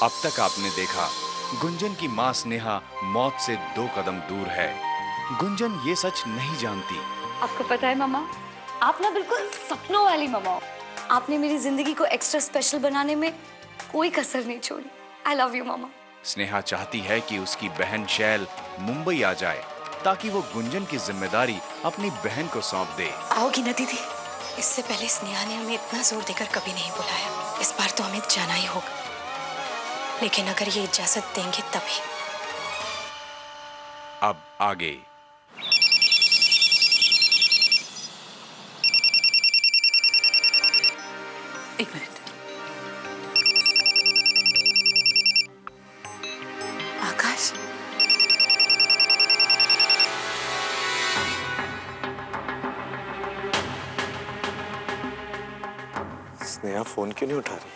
अब तक आपने देखा गुंजन की मां स्नेहा मौत से 2 कदम दूर है। गुंजन ये सच नहीं जानती। आपको पता है मामा, आप ना बिल्कुल सपनों वाली मामा हो। आपने मेरी जिंदगी को एक्स्ट्रा स्पेशल बनाने में कोई कसर नहीं छोड़ी। आई लव यू मामा। स्नेहा चाहती है कि उसकी बहन शैल मुंबई आ जाए ताकि वो गुंजन की जिम्मेदारी अपनी बहन को सौंप दे। आओगी ना दीदी? इससे पहले स्नेहा ने हमें इतना जोर देकर कभी नहीं बुलाया। इस बार तो हमें जाना ही होगा, लेकिन अगर ये इजाजत देंगे तभी। अब आगे। एक मिनट। आकाश, स्नेहा फोन क्यों नहीं उठा रही?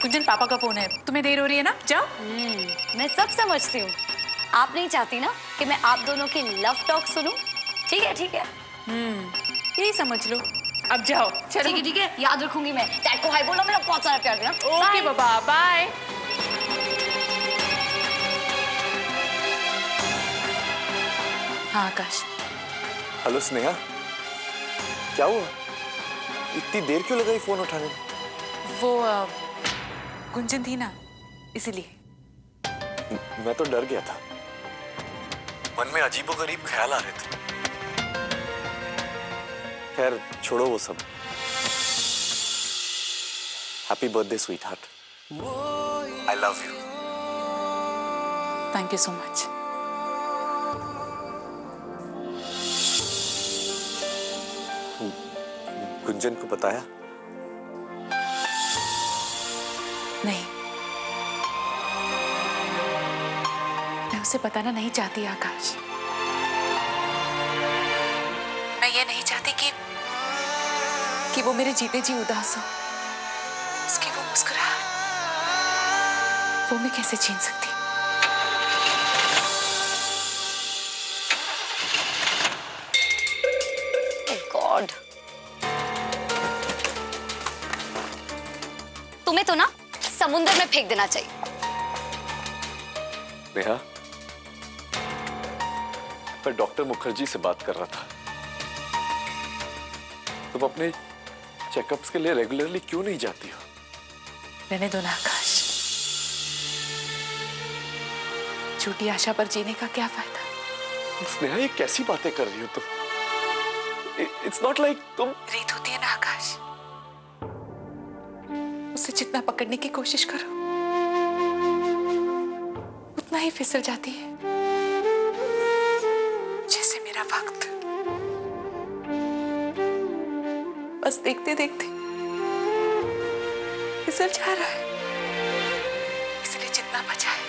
गुंजन पापा का फोन है, तुम्हें देर हो रही है ना, जाओ। मैं सब समझती हूँ। आप नहीं चाहती ना कि मैं आप दोनों की लव टॉक सुनूं? ठीक है ठीक है। यही समझ लो। अब जाओ, चलो। ठीक है, याद रखूंगी मैं। डैड को हाय बोलो, मेरा बहुत सारा प्यार देना। ओके बाबा, बाय। हाँ आकाश। हेलो स्नेहा, क्या हुआ? इतनी देर क्यों लगाई फोन उठाने में? वो गुंजन थी ना, इसीलिए। मैं तो डर गया था, मन में अजीबोगरीब ख्याल आ रहे थे। खैर छोड़ो वो सब। Happy birthday sweet heart. I love you. Thank you so much. Gunjan को बताया? नहीं, मैं उसे बताना नहीं चाहती आकाश। मैं ये नहीं चाहती कि वो मेरे जीते जी उदास हो। उसकी वो मुस्कुराहट, वो मैं कैसे छीन सकती? गॉड, तुम्हें तो ना समुद्र में फेंक देना चाहिए। नेहा, मैं डॉक्टर मुखर्जी से बात कर रहा था। तुम अपने चेकअप्स के लिए रेगुलरली क्यों नहीं जाती हो? रहने दो ना आकाश, झूठी आशा पर जीने का क्या फायदा? स्नेहा, ये कैसी बातें कर रही हो तुम? इट्स नॉट लाइक तुम। रीत होती है ना आकाश, उसे जितना पकड़ने की कोशिश करो उतना ही फिसल जाती है। जैसे मेरा वक्त, बस देखते देखते फिसल जा रहा है। इसलिए जितना बचा है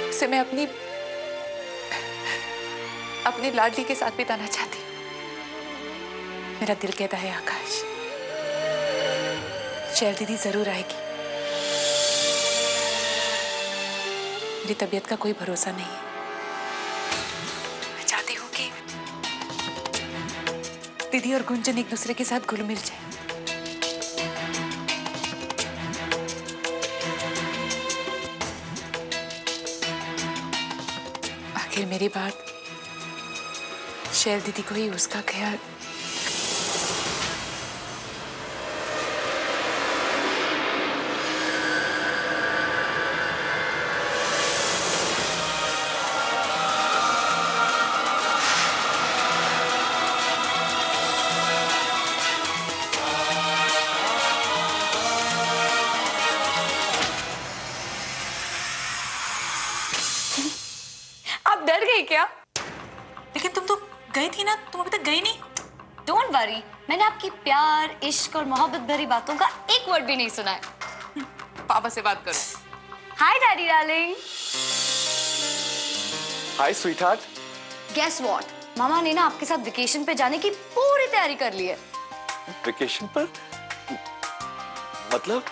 उसे मैं अपनी लाडली के साथ बिताना चाहती हूँ। मेरा दिल कहता है आकाश, शैल दीदी जरूर आएगी। मेरी तबीयत का कोई भरोसा नहीं है। मैं चाहती हूँ कि दीदी और गुंजन एक दूसरे के साथ घुल मिल जाए। आखिर मेरी बात शैल दीदी को ही उसका ख्याल। आप डर गई क्या? लेकिन तुम तो गई थी ना, तुम अभी तक गई नहीं। डोंट वरी, मैंने आपकी प्यार, इश्क और मोहब्बत भरी बातों का एक वर्ड भी नहीं सुना है। पापा से बात करो। Hi daddy darling. Hi sweetheart. Guess what, मामा ने ना आपके साथ वेकेशन पे जाने की पूरी तैयारी कर ली है। वेकेशन पर? मतलब?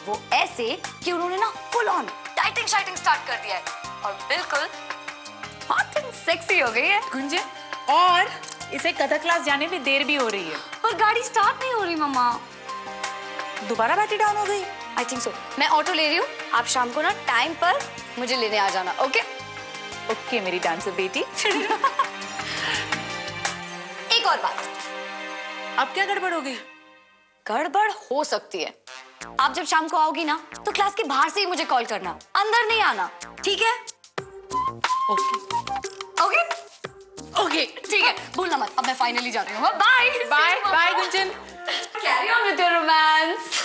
वो ऐसे कि उन्होंने ना फुल ऑन डाइटिंग शाइटिंग स्टार्ट कर दिया है और बिल्कुल हॉट एंड सेक्सी हो गई है गुंजन, और इसे कथक क्लास जाने में देर भी हो रही है। पर गाड़ी स्टार्ट नहीं हो रही मामा। दोबारा बैटरी डाउन हो गई? I think so. मैं ऑटो ले रही हूँ, आप शाम को ना टाइम पर मुझे लेने आ जाना। ओके ओके मेरी डांसर बेटी। एक और बात, अब क्या गड़बड़ हो गई? गड़बड़ हो सकती है। आप जब शाम को आओगी ना तो क्लास के बाहर से ही मुझे कॉल करना, अंदर नहीं आना, ठीक है? ओके ओके ओके ठीक है, भूलना मत। अब मैं फाइनली जा रही हूँ। Bye bye bye Gunjan. Carry on with your romance.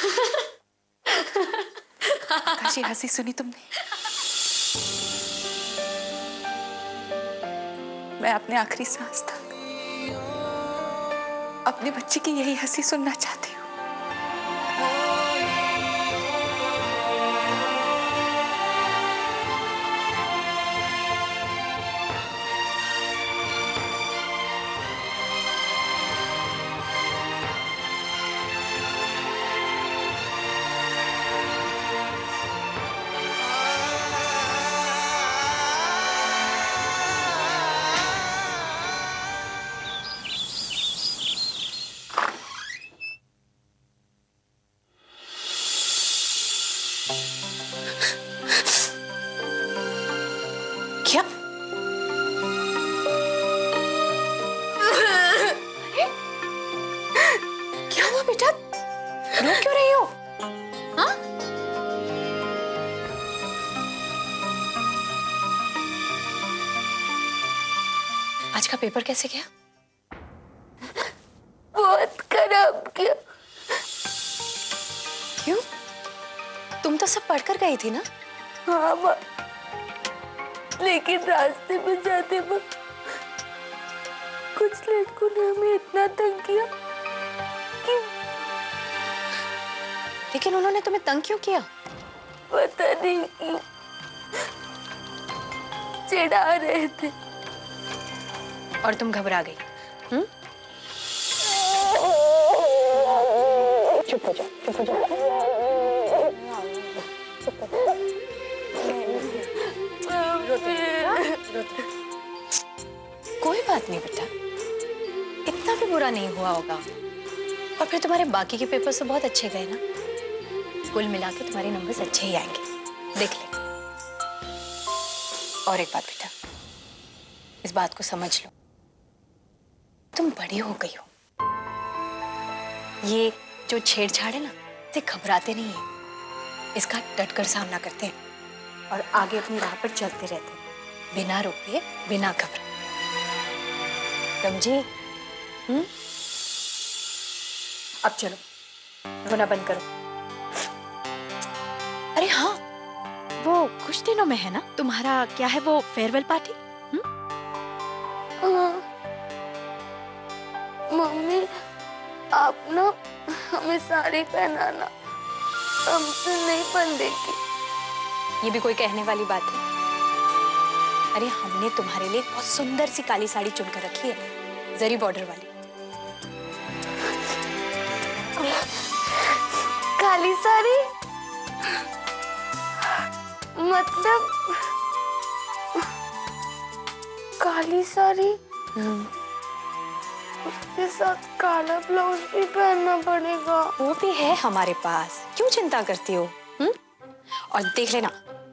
काशी हंसी सुनी तुमने? मैं अपने आखिरी सांस तक अपने बच्चे की यही हंसी सुनना चाहती हूँ। क्या? क्या हुआ बेटा? रो क्यों रही हो? हाँ? आज का पेपर कैसे गया? बहुत खराब किया। क्यों? तुम तो सब पढ़कर गई थी ना? हाँ माँ, लेकिन रास्ते में जाते वक्त कुछ लड़कों ने हमें इतना तंग किया कि लेकिन उन्होंने तुम्हें तंग क्यों किया? पता नहीं क्यों चिढ़ा रहे थे। और तुम घबरा गई? चुप हो जाओ, चुप हो जाओ। कोई बात नहीं बेटा, इतना भी बुरा नहीं हुआ होगा। और फिर तुम्हारे बाकी के पेपर तो बहुत अच्छे गए ना। कुल मिला के तुम्हारे नंबर्स अच्छे ही आएंगे, देख ले। और एक बात बेटा, इस बात को समझ लो, तुम बड़ी हो गई हो। ये जो छेड़छाड़ है ना, इसे घबराते नहीं है, इसका डटकर सामना करते हैं और आगे अपनी राह पर चलते रहते हैं, बिना रुके, बिना घबराए। समझी? अब चलो, रोना बंद करो। अरे हाँ, वो कुछ दिनों में है ना तुम्हारा, क्या है वो, फेयरवेल पार्टी? मम्मी, आप ना हमें साड़ी पहनाना, हमसे नहीं बंधेगी। ये भी कोई कहने वाली बात है? अरे हमने तुम्हारे लिए बहुत सुंदर सी काली साड़ी चुनकर रखी है, जरी बॉर्डर वाली। काली साड़ी? मतलब काली साड़ी, उसके साथ काला ब्लाउज भी पहनना पड़ेगा। वो भी है हमारे पास, क्यों चिंता करती हो? और देख लेना,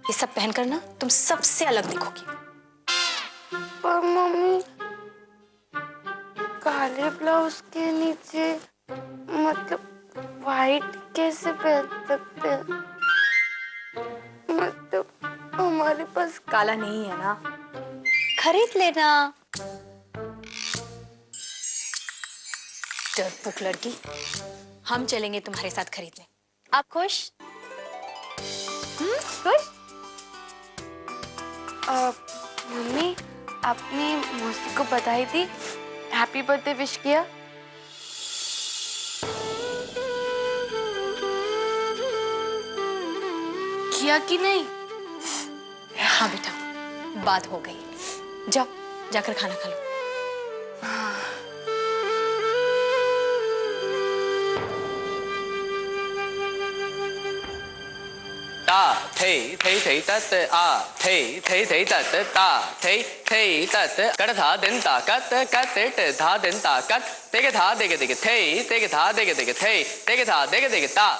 ये सब पहनकर ना तुम सबसे अलग दिखोगी। पर मम्मी, काले ब्लाउज के नीचे मतलब वाइट कैसे पहन सकते हैं? मतलब हमारे पास काला नहीं है ना, खरीद लेना। डरपोक लड़की, हम चलेंगे तुम्हारे साथ खरीदने। आप खुश? खुश? मम्मी, आपने मौसी को बधाई दी, हैप्पी बर्थडे विश किया? किया कि नहीं? हाँ बेटा, बात हो गई। जाओ, जाकर खाना खा लो। ता थे तत आ थे तत ता थे तत कट था दिन ता कत कत ट था दिन ता कट तेगे था देगे देगे थे तेगे था देगे देगे थे तेगे था देगे देगे ता।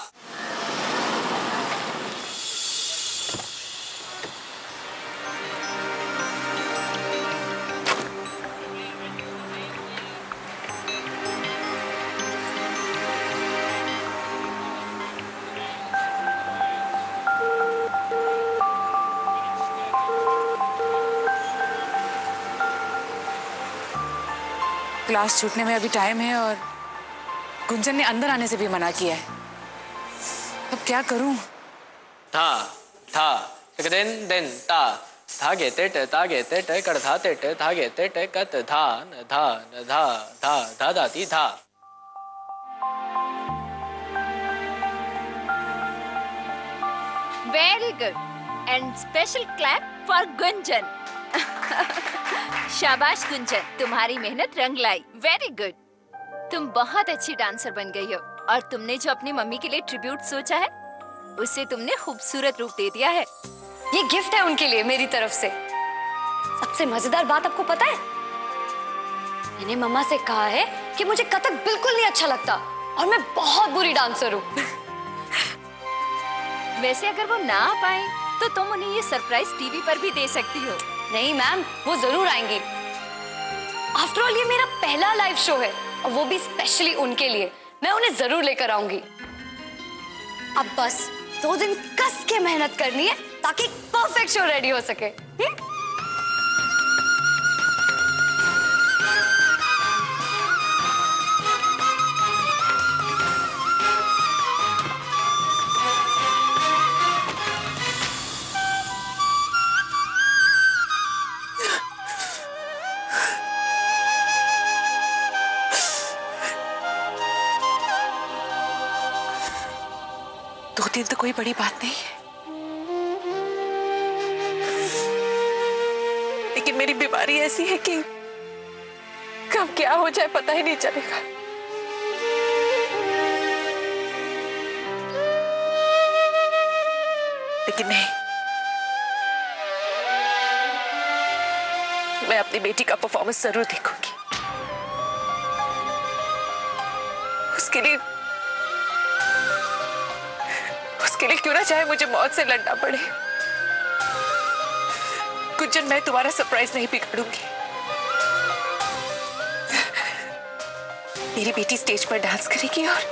क्लास छूटने में अभी टाइम है और गुंजन ने अंदर आने से भी मना किया है। अब क्या करूं? था दिन दिन ता था गे ते ट ता गे ते ट कर था ते ट था गे ते ट कत था न था दाती था। Very good and special clap for Gunjan. शाबाश गुंजन, तुम्हारी मेहनत रंग लाई। वेरी गुड, तुम बहुत अच्छी डांसर बन गई हो और तुमने जो अपनी मम्मी के लिए ट्रिब्यूट सोचा है उससे तुमने खूबसूरत रूप दे दिया है। ये गिफ्ट है उनके लिए मेरी तरफ से। सबसे मजेदार बात आपको पता है, मैंने मम्मा से कहा है कि मुझे कथक बिल्कुल नहीं अच्छा लगता और मैं बहुत बुरी डांसर हूँ। वैसे अगर वो ना आ पाए तो तुम उन्हें ये सरप्राइज टीवी पर भी दे सकती हो। नहीं मैम, वो जरूर आएंगी। आफ्टर ऑल ये मेरा पहला लाइव शो है और वो भी स्पेशली उनके लिए। मैं उन्हें जरूर लेकर आऊंगी। अब बस 2 दिन कस के मेहनत करनी है ताकि परफेक्ट शो रेडी हो सके। दो दिन तो कोई बड़ी बात नहीं है, लेकिन मेरी बीमारी ऐसी है कि कब क्या हो जाए पता ही नहीं चलेगा। लेकिन नहीं, मैं अपनी बेटी का परफॉर्मेंस जरूर देखूंगी। उसके लिए क्यों ना चाहे मुझे मौत से लड़ना पड़े। गुंजन, मैं तुम्हारा सरप्राइज नहीं बिगाड़ूंगी। मेरी बेटी स्टेज पर डांस करेगी और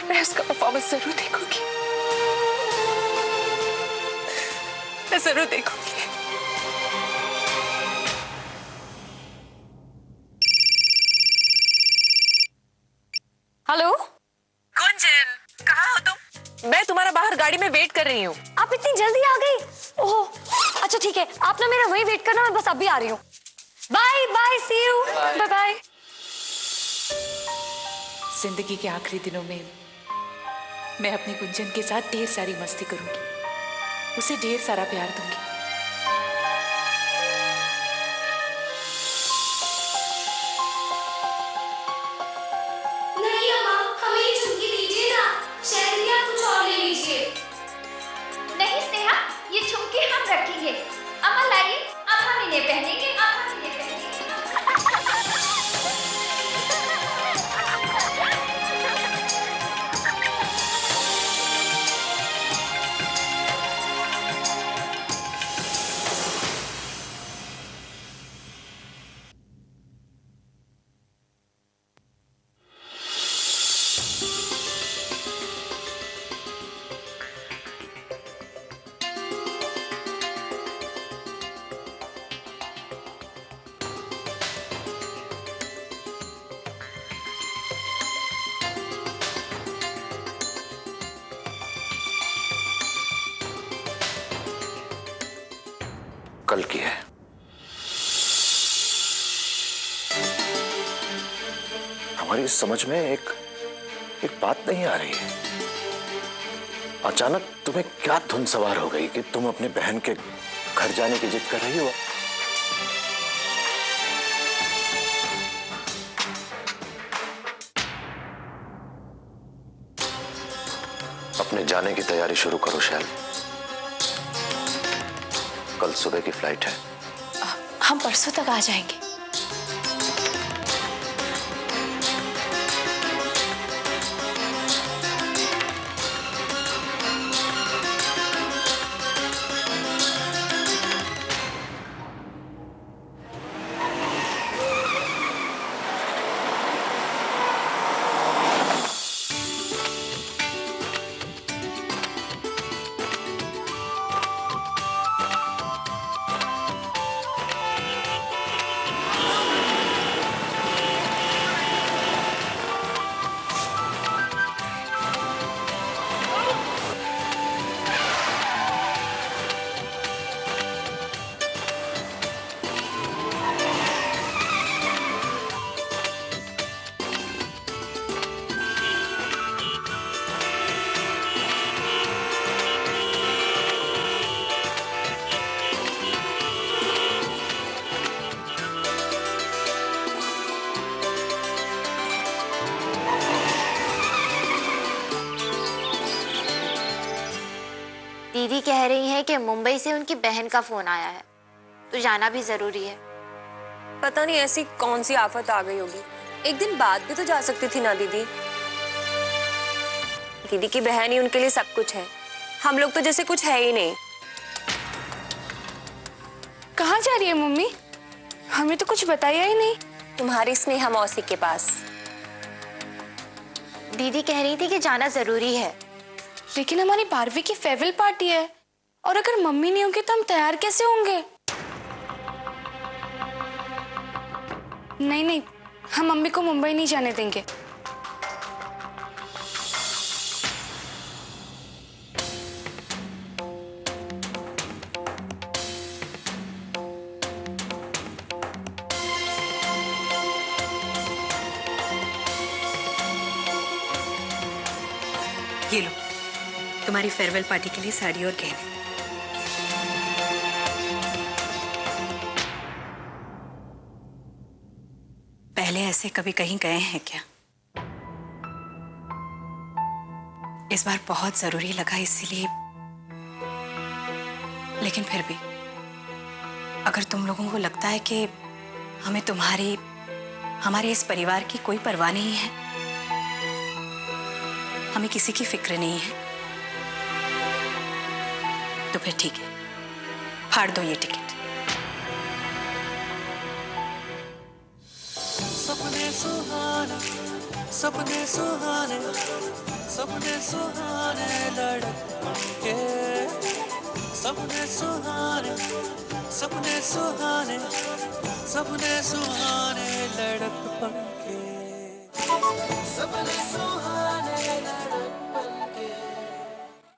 मैं उसका परफॉर्मेंस जरूर देखूंगी। मैं जरूर देखूंगी। हेलो गुंजन, कहाँ हो तुम? मैं तुम्हारा बाहर गाड़ी में वेट कर रही हूँ। आप इतनी जल्दी आ गई? ओह अच्छा ठीक है, आप ना मेरा वही वेट करना, मैं बस अभी आ रही हूँ। Bye bye, see you, bye bye. जिंदगी के आखिरी दिनों में मैं अपनी गुंजन के साथ ढेर सारी मस्ती करूंगी, उसे ढेर सारा प्यार दूंगी। नहीं अम्मा, हमें ये झुमकी दीजिए ना। शायद आप कुछ और ले लीजिए। नहीं स्नेहा, ये झुमके हम रखेंगे। अम्मा लाइए, अब हम इन्हें पहनेंगे, अब हम इन्हें पहनेंगे। कल की है। हमारी समझ में एक बात नहीं आ रही है। अचानक तुम्हें क्या धुन सवार हो गई कि तुम अपने बहन के घर जाने की जिद कर रही हो? अपने जाने की तैयारी शुरू करो शैल। कल सुबह की फ्लाइट है। हम परसों तक आ जाएंगे। दीदी कह रही है कि मुंबई से उनकी बहन का फोन आया है, तो जाना भी जरूरी है। पता नहीं ऐसी कौन सी आफत आ गई होगी। एक दिन बाद भी तो जा सकती थी ना दीदी। दीदी की बहन ही उनके लिए सब कुछ है, हम लोग तो जैसे कुछ है ही नहीं। कहाँ जा रही है मम्मी? हमें तो कुछ बताया ही नहीं। तुम्हारी स्नेहा मौसी के पास। दीदी कह रही थी कि जाना जरूरी है। लेकिन हमारी 12वीं की फेयरवेल पार्टी है, और अगर मम्मी नहीं होंगी तो हम तैयार कैसे होंगे? नहीं नहीं, हम मम्मी को मुंबई नहीं जाने देंगे। ये लो, तुम्हारी फेयरवेल पार्टी के लिए साड़ी और गहने। पहले ऐसे कभी कहीं गए हैं क्या? इस बार बहुत जरूरी लगा इसीलिए। लेकिन फिर भी अगर तुम लोगों को लगता है कि हमें हमारे इस परिवार की कोई परवाह नहीं है, हमें किसी की फिक्र नहीं है, तो फिर ठीक है, फाड़ दो ये टिकट। सपने सुहाने, सपने सुहाने, सपने सुहाने लड़क के, सपने सुहाने, सपने सुहाने, सपने सुहाने लड़क के, सपने